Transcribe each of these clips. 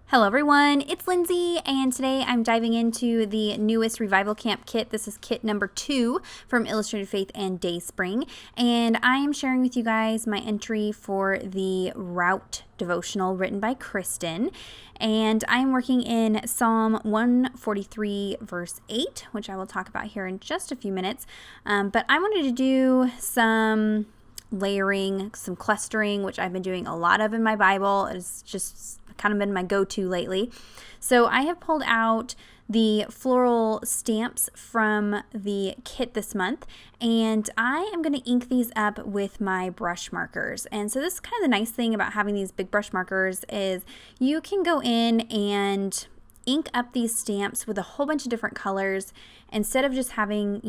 Hello everyone, it's Lindsay, and today I'm diving into the newest Revival Camp kit. This is kit number 2 from Illustrated Faith and DaySpring, and I am sharing with you guys my entry for the Route devotional written by Kristen, and I am working in Psalm 143 verse 8, which I will talk about here in just a few minutes, but I wanted to do some layering, some clustering, which I've been doing a lot of in my Bible. It's just kind of been my go-to lately. So I have pulled out the floral stamps from the kit this month, and I am going to ink these up with my brush markers. And so this is kind of the nice thing about having these big brush markers is you can go in and ink up these stamps with a whole bunch of different colors instead of just having,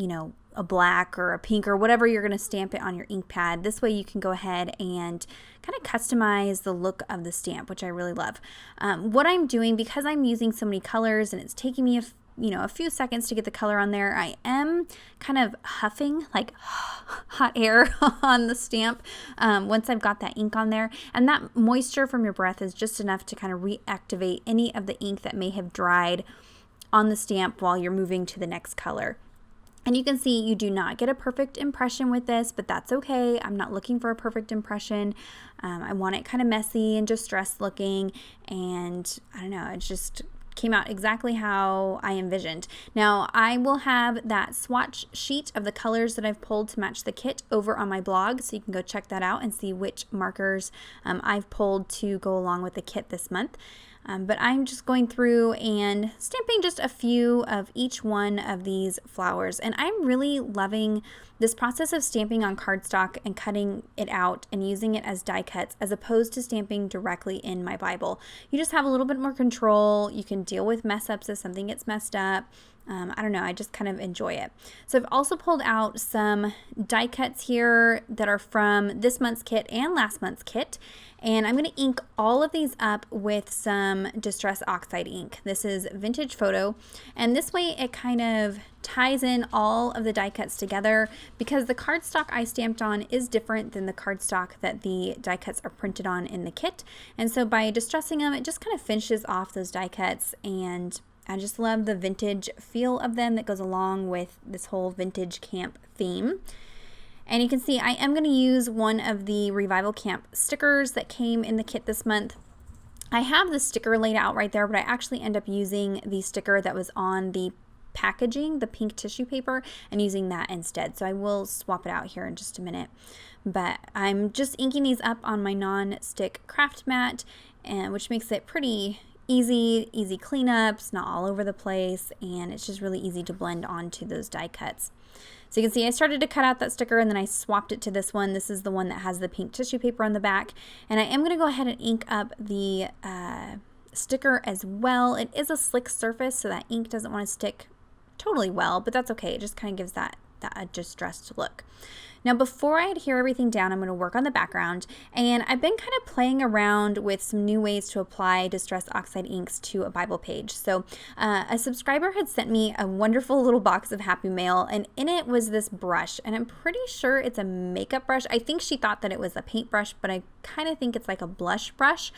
a black or a pink or whatever you're going to stamp it on your ink pad. This way you can go ahead and kind of customize the look of the stamp, which I really love. What I'm doing, because I'm using so many colors and it's taking me a few seconds to get the color on there, I am kind of huffing like hot air on the stamp once I've got that ink on there. And that moisture from your breath is just enough to kind of reactivate any of the ink that may have dried on the stamp while you're moving to the next color. And you can see you do not get a perfect impression with this, but that's okay. I'm not looking for a perfect impression. I want it kind of messy and distressed looking, and I don't know, it just came out exactly how I envisioned. Now, I will have that swatch sheet of the colors that I've pulled to match the kit over on my blog, so you can go check that out and see which markers I've pulled to go along with the kit this month. But I'm just going through and stamping just a few of each one of these flowers. And I'm really loving this process of stamping on cardstock and cutting it out and using it as die cuts as opposed to stamping directly in my Bible. You just have a little bit more control. You can deal with mess ups if something gets messed up. I don't know, I just kind of enjoy it. So I've also pulled out some die cuts here that are from this month's kit and last month's kit. And I'm going to ink all of these up with some Distress Oxide ink. This is Vintage Photo. And this way it kind of ties in all of the die cuts together because the cardstock I stamped on is different than the cardstock that the die cuts are printed on in the kit. And so by distressing them, it just kind of finishes off those die cuts, and I just love the vintage feel of them that goes along with this whole vintage camp theme. And you can see I am going to use one of the Revival Camp stickers that came in the kit this month. I have the sticker laid out right there, but I actually end up using the sticker that was on the packaging, the pink tissue paper, and using that instead. So I will swap it out here in just a minute. But I'm just inking these up on my non-stick craft mat, which makes it pretty easy cleanups, not all over the place, and it's just really easy to blend onto those die cuts. So you can see I started to cut out that sticker and then I swapped it to this one. This is the one that has the pink tissue paper on the back, and I am going to go ahead and ink up the sticker as well. It is a slick surface, so that ink doesn't want to stick totally well, but that's okay. It just kind of gives that distressed look. Now, before I adhere everything down, I'm going to work on the background, and I've been kind of playing around with some new ways to apply Distress Oxide inks to a Bible page. So a subscriber had sent me a wonderful little box of Happy Mail, and in it was this brush, and I'm pretty sure it's a makeup brush. I think she thought that it was a paintbrush, but I kind of think it's like a blush brush.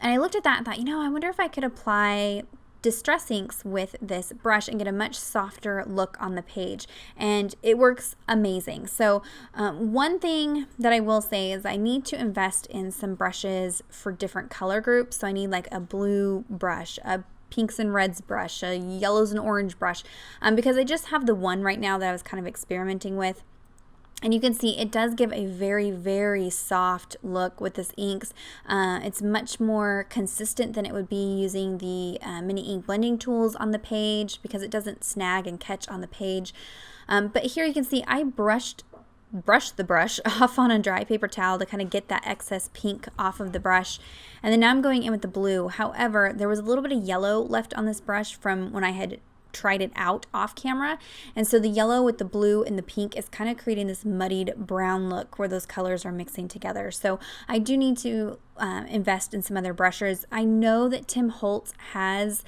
And I looked at that and thought, I wonder if I could apply distress inks with this brush and get a much softer look on the page, and it works amazing. So one thing that I will say is I need to invest in some brushes for different color groups. So I need like a blue brush, a pinks and reds brush, a yellows and orange brush, because I just have the one right now that I was kind of experimenting with. And you can see it does give a very, very soft look with this inks. It's much more consistent than it would be using the mini ink blending tools on the page because it doesn't snag and catch on the page. But here you can see I brushed the brush off on a dry paper towel to kind of get that excess pink off of the brush. And then now I'm going in with the blue. However, there was a little bit of yellow left on this brush from when I had tried it out off camera, and so the yellow with the blue and the pink is kind of creating this muddied brown look where those colors are mixing together. So I do need to invest in some other brushes. I know that Tim Holtz has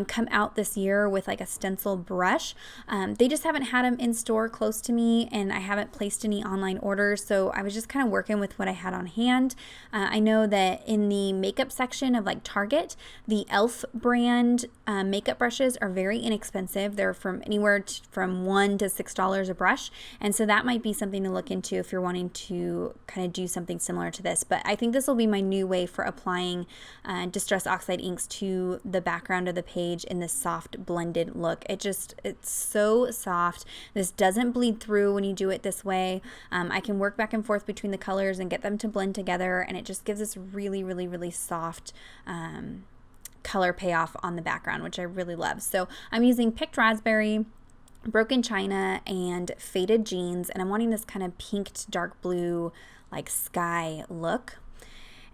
come out this year with like a stencil brush. They just haven't had them in store close to me, and I haven't placed any online orders, so I was just kind of working with what I had on hand. I know that in the makeup section of like Target, the e.l.f. brand makeup brushes are very inexpensive. They're from anywhere from $1 to $6 a brush, and so that might be something to look into if you're wanting to kind of do something similar to this. But I think this will be my new way for applying Distress Oxide inks to the background of the page in this soft blended look. It's so soft. This doesn't bleed through when you do it this way. I can work back and forth between the colors and get them to blend together, and it just gives this really, really, really soft color payoff on the background, which I really love. So I'm using Picked Raspberry, Broken China, and Faded Jeans, and I'm wanting this kind of pink to dark blue like sky look.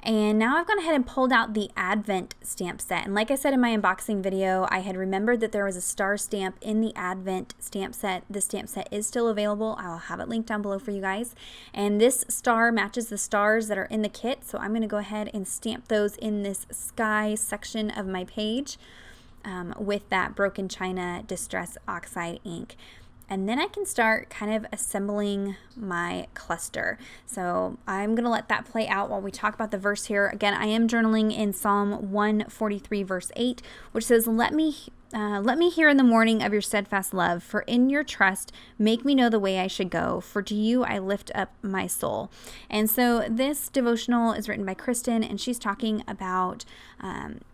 And now I've gone ahead and pulled out the Advent stamp set. And like I said in my unboxing video, I had remembered that there was a star stamp in the Advent stamp set. This stamp set is still available. I'll have it linked down below for you guys. And this star matches the stars that are in the kit. So I'm going to go ahead and stamp those in this sky section of my page with that Broken China Distress Oxide ink. And then I can start kind of assembling my cluster. So I'm going to let that play out while we talk about the verse here. Again, I am journaling in Psalm 143 verse 8, which says, Let me hear in the morning of your steadfast love, for in your trust make me know the way I should go, for to you I lift up my soul. And so this devotional is written by Kristen, and she's talking about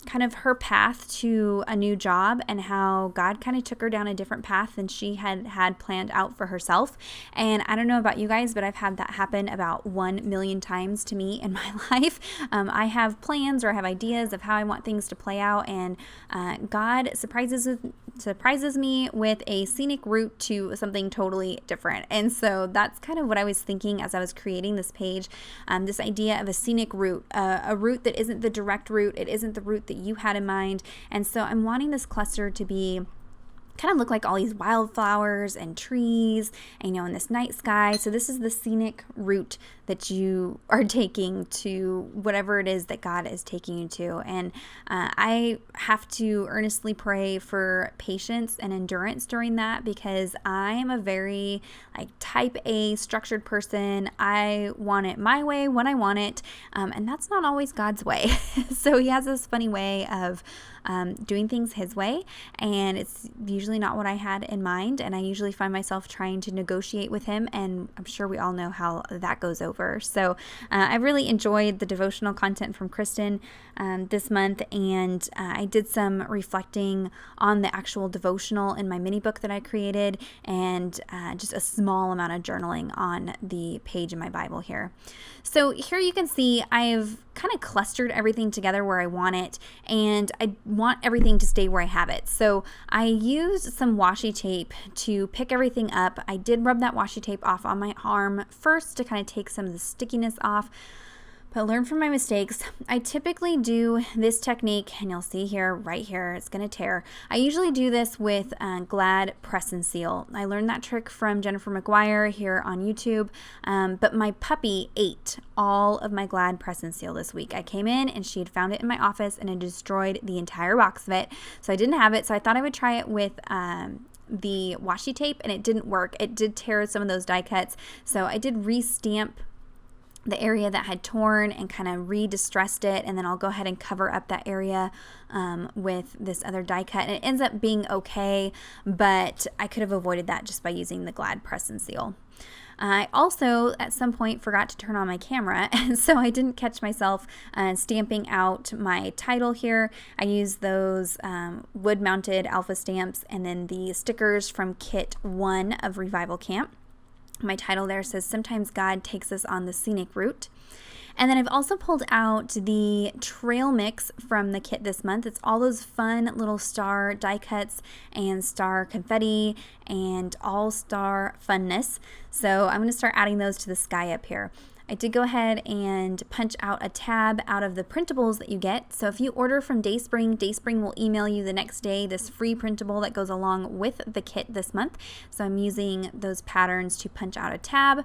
kind of her path to a new job and how God kind of took her down a different path than she had planned out for herself. And I don't know about you guys, but I've had that happen about 1 million times to me in my life. I have plans or I have ideas of how I want things to play out, and God surprises me with a scenic route to something totally different. And so that's kind of what I was thinking as I was creating this page, this idea of a scenic route, a route that isn't the direct route, it isn't the route that you had in mind. And so I'm wanting this cluster to be kind of look like all these wildflowers and trees, and, in this night sky. So this is the scenic route that you are taking to whatever it is that God is taking you to. And I have to earnestly pray for patience and endurance during that, because I am a very type A structured person. I want it my way when I want it, and that's not always God's way. So he has this funny way of doing things his way, and it's usually not what I had in mind, and I usually find myself trying to negotiate with him, and I'm sure we all know how that goes over. So I really enjoyed the devotional content from Kristen this month, and I did some reflecting on the actual devotional in my mini book that I created, and just a small amount of journaling on the page in my Bible here. So here you can see I've kind of clustered everything together where I want it, and I want everything to stay where I have it. So I used some washi tape to pick everything up. I did rub that washi tape off on my arm first to kind of take some of the stickiness off, but learn from my mistakes. I typically do this technique, and you'll see here, right here, it's going to tear. I usually do this with Glad Press and Seal. I learned that trick from Jennifer McGuire here on YouTube, but my puppy ate all of my Glad Press and Seal this week. I came in and she had found it in my office and had destroyed the entire box of it, so I didn't have it. So I thought I would try it with the washi tape, and it didn't work. It did tear some of those die cuts, so I did re-stamp the area that had torn and kind of re-distressed it, and then I'll go ahead and cover up that area with this other die cut, and it ends up being okay, but I could have avoided that just by using the Glad Press and Seal. I also, at some point, forgot to turn on my camera, and so I didn't catch myself stamping out my title here. I used those wood-mounted alpha stamps and then the stickers from Kit 1 of Revival Camp. My title there says, Sometimes God Takes Us on the Scenic Route. And then I've also pulled out the trail mix from the kit this month. It's all those fun little star die cuts and star confetti and all-star funness. So I'm going to start adding those to the sky up here. I did go ahead and punch out a tab out of the printables that you get. So if you order from DaySpring, DaySpring will email you the next day this free printable that goes along with the kit this month. So I'm using those patterns to punch out a tab.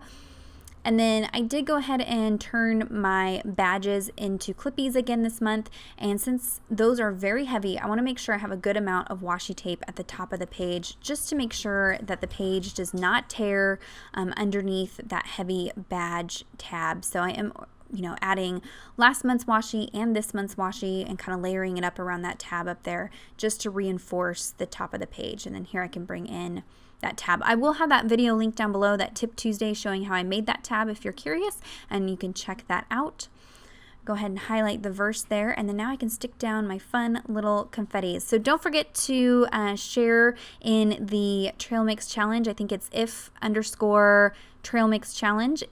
And then I did go ahead and turn my badges into clippies again this month, and since those are very heavy, I want to make sure I have a good amount of washi tape at the top of the page just to make sure that the page does not tear underneath that heavy badge tab. So I am adding last month's washi and this month's washi and kind of layering it up around that tab up there just to reinforce the top of the page. And then here I can bring in that tab. I will have that video linked down below, that Tip Tuesday showing how I made that tab if you're curious, and you can check that out. Go ahead and highlight the verse there, and then now I can stick down my fun little confettis. So don't forget to share in the Trail Mix Challenge. I think it's if_Trail Mix Challenge.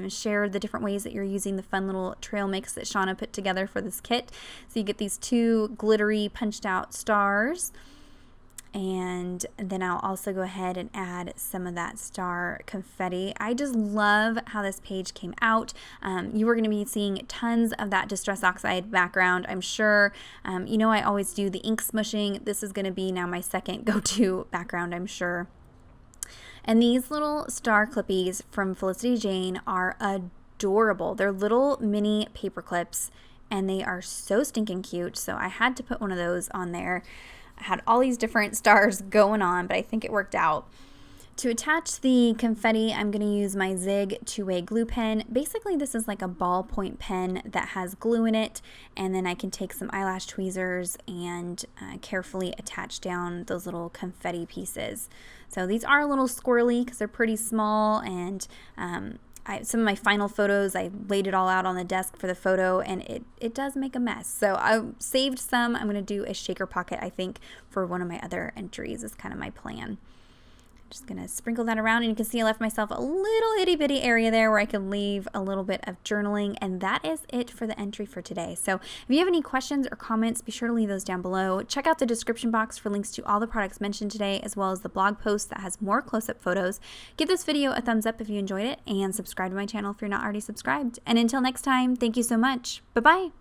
Share the different ways that you're using the fun little trail mix that Shauna put together for this kit. So you get these 2 glittery punched out stars. And then I'll also go ahead and add some of that star confetti. I just love how this page came out. You are going to be seeing tons of that Distress Oxide background, I'm sure. I always do the ink smushing. This is going to be now my second go-to background, I'm sure. And these little star clippies from Felicity Jane are adorable. They're little mini paper clips, and they are so stinking cute. So I had to put one of those on there. I had all these different stars going on, but I think it worked out. To attach the confetti, I'm going to use my Zig 2-way glue pen. Basically, this is like a ballpoint pen that has glue in it, and then I can take some eyelash tweezers and carefully attach down those little confetti pieces. So these are a little squirrely because they're pretty small, and some of my final photos, I laid it all out on the desk for the photo, and it does make a mess. So I saved some. I'm going to do a shaker pocket, I think, for one of my other entries is kind of my plan. Just going to sprinkle that around, and you can see I left myself a little itty bitty area there where I could leave a little bit of journaling, and that is it for the entry for today. So if you have any questions or comments, be sure to leave those down below. Check out the description box for links to all the products mentioned today, as well as the blog post that has more close-up photos. Give this video a thumbs up if you enjoyed it, and subscribe to my channel if you're not already subscribed. And until next time, thank you so much. Bye-bye.